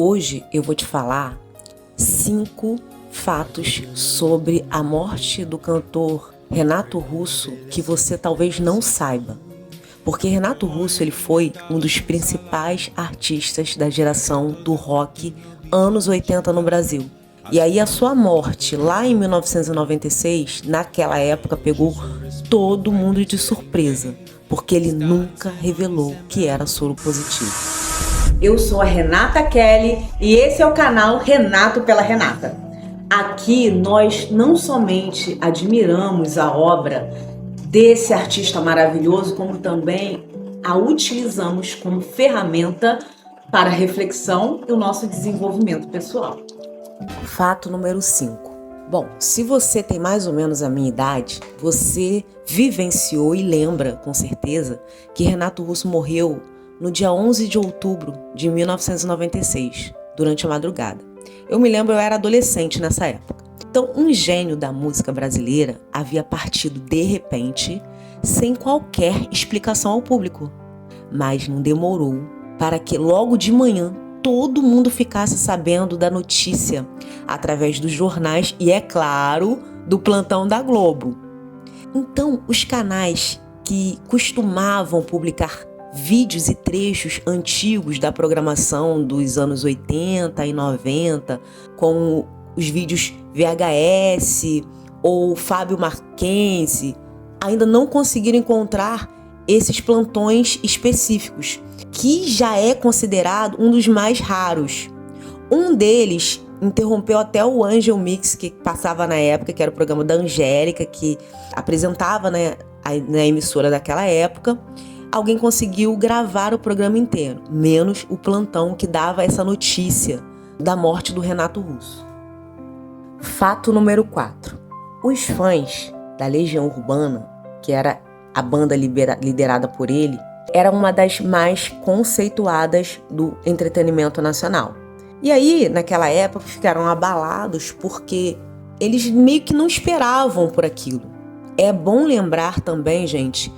Hoje eu vou te falar 5 fatos sobre a morte do cantor Renato Russo que você talvez não saiba. Porque Renato Russo ele foi um dos principais artistas da geração do rock anos 80 no Brasil. E aí a sua morte lá em 1996, naquela época, pegou todo mundo de surpresa, porque ele nunca revelou que era soro positivo. Eu sou a Renata Kelly e esse é o canal Renato pela Renata. Aqui nós não somente admiramos a obra desse artista maravilhoso, como também a utilizamos como ferramenta para reflexão e o nosso desenvolvimento pessoal. Fato número 5. Bom, se você tem mais ou menos a minha idade, você vivenciou e lembra com certeza que Renato Russo morreu no dia 11 de outubro de 1996, durante a madrugada. Eu me lembro, eu era adolescente nessa época. Então, um gênio da música brasileira havia partido de repente, sem qualquer explicação ao público. Mas não demorou para que logo de manhã todo mundo ficasse sabendo da notícia através dos jornais e, é claro, do plantão da Globo. Então, os canais que costumavam publicar vídeos e trechos antigos da programação dos anos 80 e 90, como os vídeos VHS ou Fábio Marquense, ainda não conseguiram encontrar esses plantões específicos, que já é considerado um dos mais raros. Um deles interrompeu até o Angel Mix, que passava na época, que era o programa da Angélica, que apresentava na emissora daquela época. Alguém conseguiu gravar o programa inteiro, menos o plantão que dava essa notícia da morte do Renato Russo. Fato número 4. Os fãs da Legião Urbana, que era a banda liderada por ele, era uma das mais conceituadas do entretenimento nacional. E aí, naquela época, ficaram abalados porque eles meio que não esperavam por aquilo. É bom lembrar também, gente,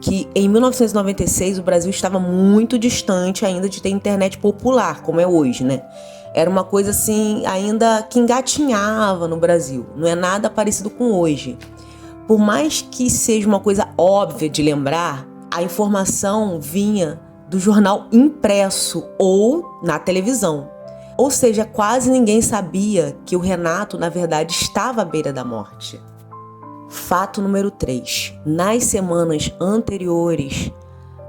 que em 1996 o Brasil estava muito distante ainda de ter internet popular, como é hoje, né? Era uma coisa assim, ainda que engatinhava no Brasil. Não é nada parecido com hoje. Por mais que seja uma coisa óbvia de lembrar, a informação vinha do jornal impresso ou na televisão. Ou seja, quase ninguém sabia que o Renato, na verdade, estava à beira da morte. Fato número 3. Nas semanas anteriores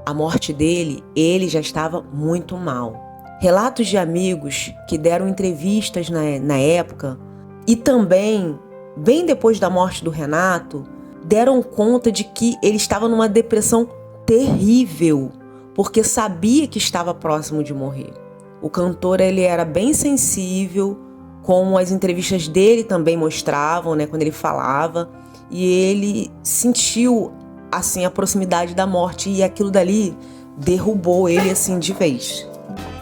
à morte dele, ele já estava muito mal. Relatos de amigos que deram entrevistas na época e também, bem depois da morte do Renato, deram conta de que ele estava numa depressão terrível, porque sabia que estava próximo de morrer. O cantor ele era bem sensível, como as entrevistas dele também mostravam, né, quando ele falava, e ele sentiu assim a proximidade da morte e aquilo dali derrubou ele assim de vez.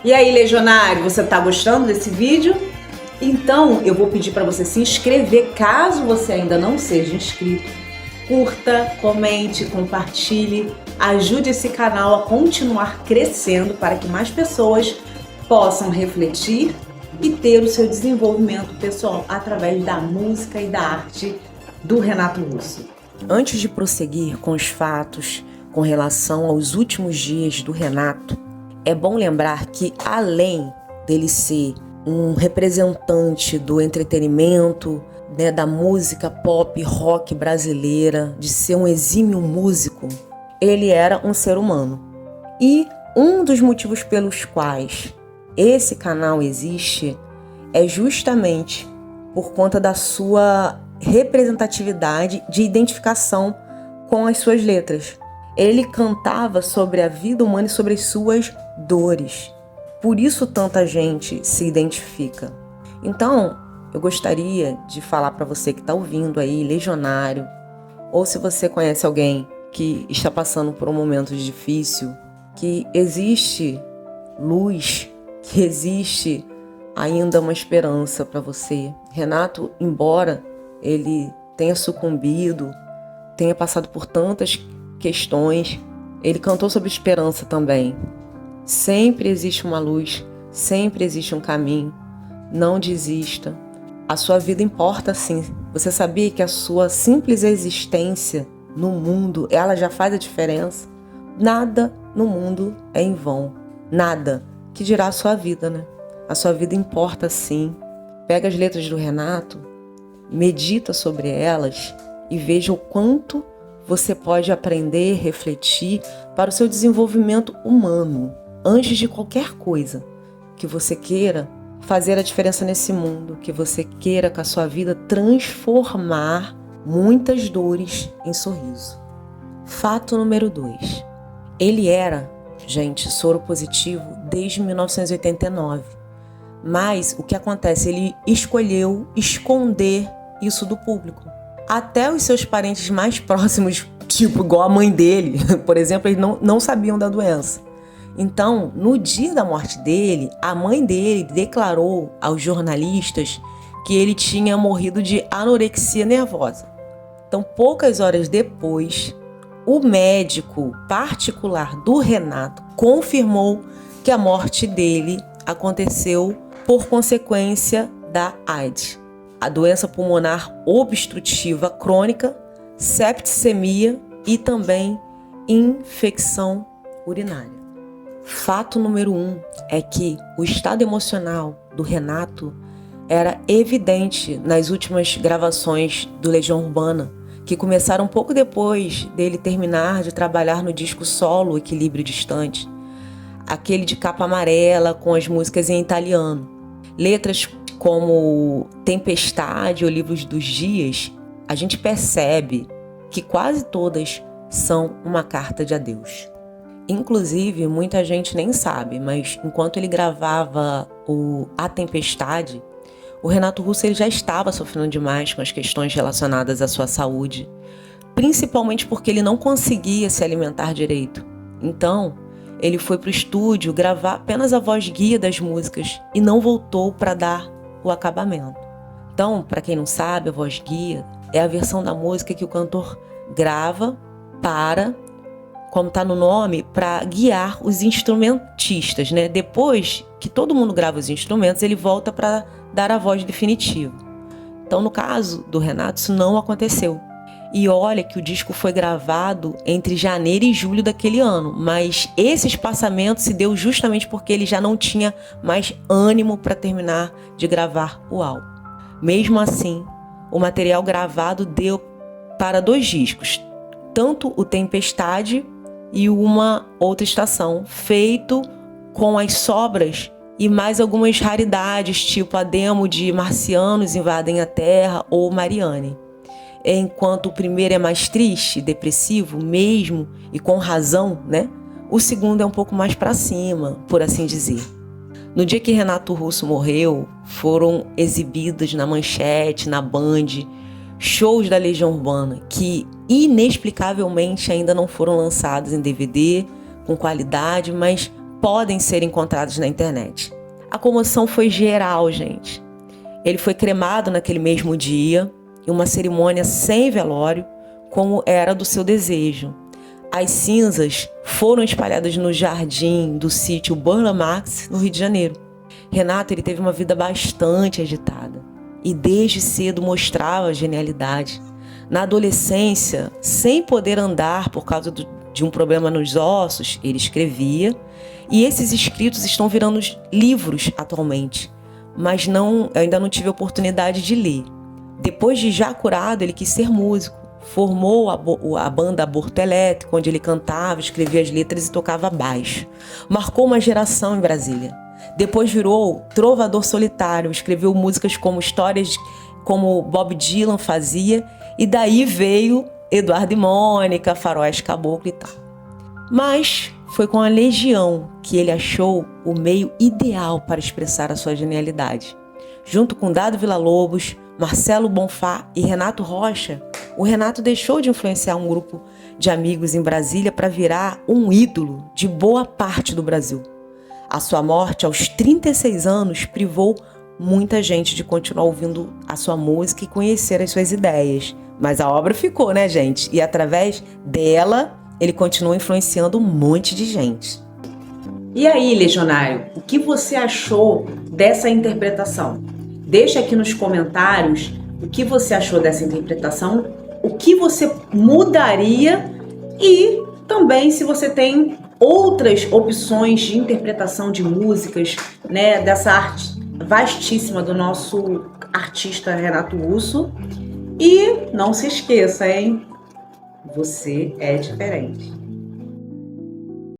E aí, legionário, você tá gostando desse vídeo? Então, eu vou pedir para você se inscrever, caso você ainda não seja inscrito. Curta, comente, compartilhe, ajude esse canal a continuar crescendo para que mais pessoas possam refletir e ter o seu desenvolvimento pessoal através da música e da arte do Renato Russo. Antes de prosseguir com os fatos com relação aos últimos dias do Renato, é bom lembrar que, além dele ser um representante do entretenimento, né, da música pop, rock brasileira, de ser um exímio músico, ele era um ser humano. E um dos motivos pelos quais esse canal existe é justamente por conta da sua representatividade de identificação com as suas letras. Ele cantava sobre a vida humana e sobre as suas dores. Por isso tanta gente se identifica. Então, eu gostaria de falar para você que está ouvindo aí, legionário, ou se você conhece alguém que está passando por um momento difícil, que existe luz, que existe ainda uma esperança para você. Renato, embora ele tenha sucumbido, tenha passado por tantas questões, ele cantou sobre esperança também. Sempre existe uma luz Sempre existe um caminho. Não desista. A sua vida importa sim. Você sabia que a sua simples existência no mundo, ela já faz a diferença? Nada no mundo é em vão. Nada. Que dirá a sua vida, né? A sua vida importa sim. Pega as letras do Renato, medita sobre elas e veja o quanto você pode aprender, refletir para o seu desenvolvimento humano, antes de qualquer coisa que você queira fazer a diferença nesse mundo, que você queira com a sua vida transformar muitas dores em sorriso. Fato número 2. Ele era, gente, soro positivo desde 1989. Mas o que acontece? Ele escolheu esconder isso do público. Até os seus parentes mais próximos, tipo igual a mãe dele, por exemplo, eles não sabiam da doença. Então, no dia da morte dele, a mãe dele declarou aos jornalistas que ele tinha morrido de anorexia nervosa. Então, poucas horas depois, o médico particular do Renato confirmou que a morte dele aconteceu por consequência da AIDS, a doença pulmonar obstrutiva crônica, septicemia e também infecção urinária. Fato número 1 é que o estado emocional do Renato era evidente nas últimas gravações do Legião Urbana, que começaram pouco depois dele terminar de trabalhar no disco solo Equilíbrio Distante, aquele de capa amarela com as músicas em italiano. Letras como Tempestade ou Livros dos Dias, a gente percebe que quase todas são uma carta de adeus. Inclusive, muita gente nem sabe, mas enquanto ele gravava A Tempestade, o Renato Russo ele já estava sofrendo demais com as questões relacionadas à sua saúde, principalmente porque ele não conseguia se alimentar direito. Então, ele foi para o estúdio gravar apenas a voz guia das músicas e não voltou para dar o acabamento. Então, para quem não sabe, a voz guia é a versão da música que o cantor grava para, como está no nome, para guiar os instrumentistas, né? Depois que todo mundo grava os instrumentos, ele volta para dar a voz definitiva. Então, no caso do Renato, isso não aconteceu. E olha que o disco foi gravado entre janeiro e julho daquele ano, mas esse espaçamento se deu justamente porque ele já não tinha mais ânimo para terminar de gravar o álbum. Mesmo assim, o material gravado deu para 2 discos, tanto o Tempestade e Uma Outra Estação, feito com as sobras e mais algumas raridades, tipo a demo de Marcianos Invadem a Terra ou Mariane. Enquanto o primeiro é mais triste, depressivo mesmo e com razão, né? O segundo é um pouco mais para cima, por assim dizer. No dia que Renato Russo morreu, foram exibidos na Manchete, na Band, shows da Legião Urbana que inexplicavelmente ainda não foram lançados em DVD com qualidade, mas podem ser encontrados na internet. A comoção foi geral, gente. Ele foi cremado naquele mesmo dia, em uma cerimônia sem velório, como era do seu desejo. As cinzas foram espalhadas no jardim do sítio Burla Marx, no Rio de Janeiro. Renato ele teve uma vida bastante agitada e desde cedo mostrava genialidade. Na adolescência, sem poder andar por causa de um problema nos ossos, ele escrevia, e esses escritos estão virando livros atualmente, mas eu ainda não tive a oportunidade de ler. Depois de já curado, ele quis ser músico. Formou a banda Aborto Elétrico, onde ele cantava, escrevia as letras e tocava baixo. Marcou uma geração em Brasília. Depois virou trovador solitário, escreveu músicas como histórias como Bob Dylan fazia, e daí veio Eduardo e Mônica, Faróis Caboclo e tal. Mas foi com a Legião que ele achou o meio ideal para expressar a sua genialidade. Junto com Dado Villa-Lobos, Marcelo Bonfá e Renato Rocha, o Renato deixou de influenciar um grupo de amigos em Brasília para virar um ídolo de boa parte do Brasil. A sua morte, aos 36 anos, privou muita gente de continuar ouvindo a sua música e conhecer as suas ideias. Mas a obra ficou, né, gente? E através dela, ele continuou influenciando um monte de gente. E aí, legionário, O que você achou dessa interpretação? Deixa aqui nos comentários o que você achou dessa interpretação, o que você mudaria e também se você tem outras opções de interpretação de músicas, né, dessa arte vastíssima do nosso artista Renato Russo. E não se esqueça, hein? Você é diferente.